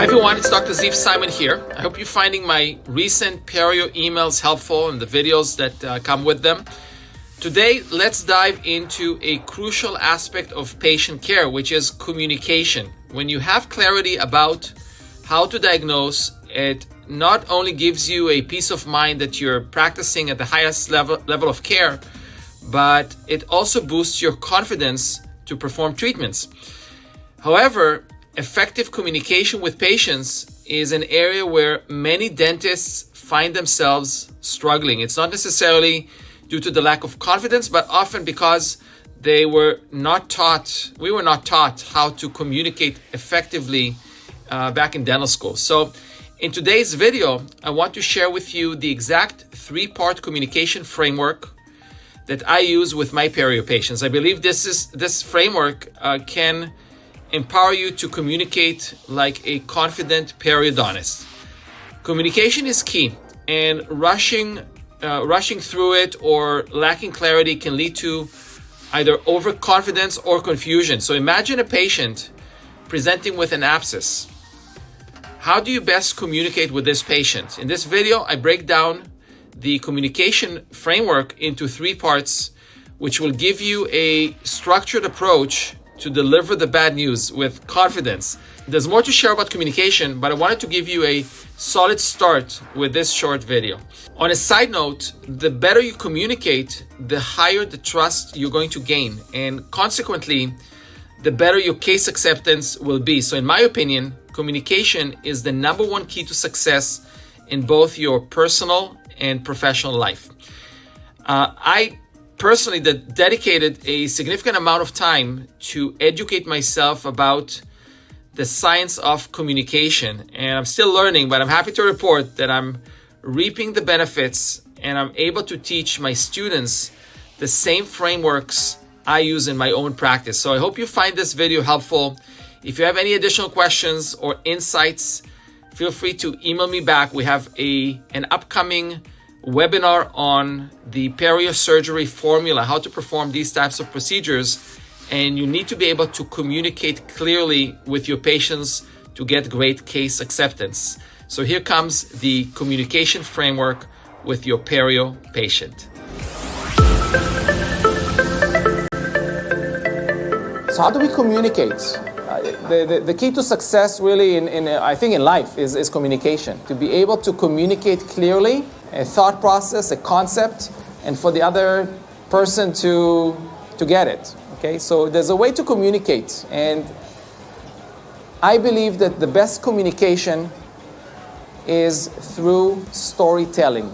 Hi everyone, it's Dr. Ziv Simon here. I hope you're finding my recent Perio emails helpful and the videos that come with them. Today, let's dive into a crucial aspect of patient care, which is communication. When you have clarity about how to diagnose, it not only gives you a peace of mind that you're practicing at the highest level of care, but it also boosts your confidence to perform treatments. However, effective communication with patients is an area where many dentists find themselves struggling. It's not necessarily due to the lack of confidence, but often because we were not taught how to communicate effectively back in dental school. So in today's video, I want to share with you the exact 3-part communication framework that I use with my perio patients. I believe this framework can empower you to communicate like a confident periodontist. Communication is key, and rushing through it or lacking clarity can lead to either overconfidence or confusion. So imagine a patient presenting with an abscess. How do you best communicate with this patient? In this video, I break down the communication framework into 3 parts, which will give you a structured approach to deliver the bad news with confidence. There's more to share about communication, but I wanted to give you a solid start with this short video. On a side note, the better you communicate, the higher the trust you're going to gain, and consequently, the better your case acceptance will be. So in my opinion, communication is the number 1 key to success in both your personal and professional life. I personally dedicated a significant amount of time to educate myself about the science of communication, and I'm still learning, but I'm happy to report that I'm reaping the benefits and I'm able to teach my students the same frameworks I use in my own practice. So I hope you find this video helpful. If you have any additional questions or insights, feel free to email me back. We have an upcoming webinar on the perio surgery formula, how to perform these types of procedures, and you need to be able to communicate clearly with your patients to get great case acceptance. So here comes the communication framework with your perio patient. So how do we communicate? The key to success really I think in life is communication. To be able to communicate clearly a thought process, a concept, and for the other person to get it. Okay, so there's a way to communicate, and I believe that the best communication is through storytelling.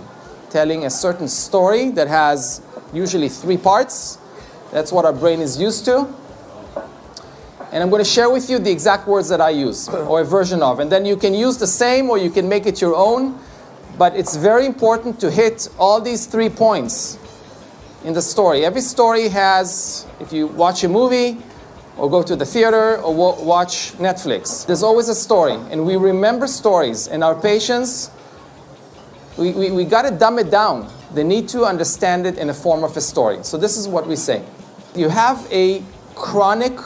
Telling a certain story that has usually 3 parts. That's what our brain is used to. And I'm going to share with you the exact words that I use, or a version of. And then you can use the same, or you can make it your own. But it's very important to hit all these 3 points in the story. Every story has, if you watch a movie, or go to the theater, or watch Netflix, there's always a story. And we remember stories. And our patients, we got to dumb it down. They need to understand it in the form of a story. So this is what we say. You have a chronic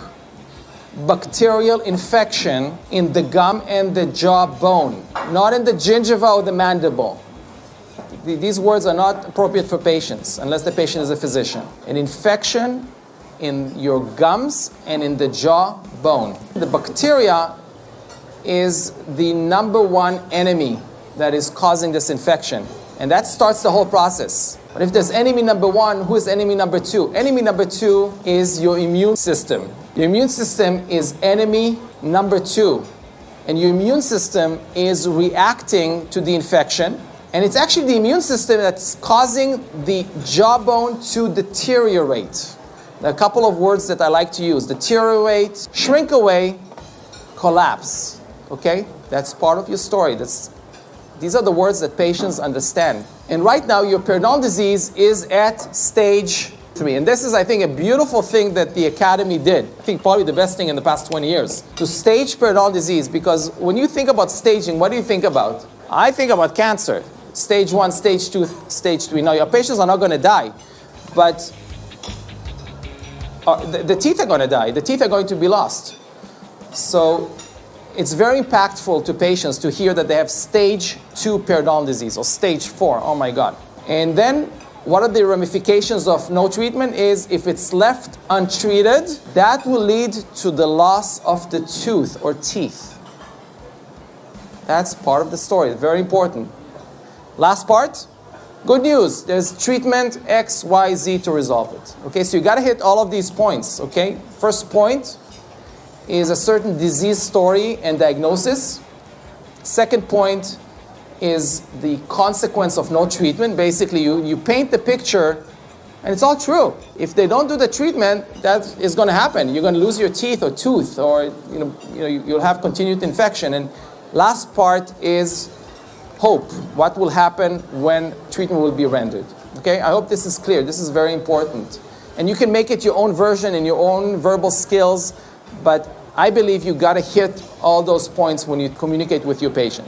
bacterial infection in the gum and the jaw bone, not in the gingiva or the mandible. These words are not appropriate for patients unless the patient is a physician. An infection in your gums and in the jaw bone. The bacteria is the number 1 enemy that is causing this infection, and that starts the whole process. But if there's enemy number 1, who is enemy number 2? Enemy number 2 is your immune system. Your immune system is enemy number 2. And your immune system is reacting to the infection. And it's actually the immune system that's causing the jawbone to deteriorate. There are a couple of words that I like to use. Deteriorate, shrink away, collapse. Okay? That's part of your story. These are the words that patients understand. And right now, your periodontal disease is at stage 3. And this is, I think, a beautiful thing that the Academy did. I think probably the best thing in the past 20 years. To stage periodontal disease, because when you think about staging, what do you think about? I think about cancer. Stage 1, stage 2, stage 3. Now, your patients are not going to die, but the teeth are going to die. The teeth are going to be lost. So it's very impactful to patients to hear that they have stage 2 periodontal disease or stage 4. Oh my God. And then what are the ramifications of no treatment is if it's left untreated, that will lead to the loss of the tooth or teeth. That's part of the story, very important. Last part, good news, there's treatment X, Y, Z to resolve it. Okay, so you gotta hit all of these points, okay? First point is a certain disease story and diagnosis. Second point is the consequence of no treatment. Basically, you paint the picture, and it's all true. If they don't do the treatment, that is going to happen. You're going to lose your teeth or tooth, or you'll have continued infection. And last part is hope. What will happen when treatment will be rendered? Okay, I hope this is clear. This is very important. And you can make it your own version and your own verbal skills, but I believe you got to hit all those points when you communicate with your patient.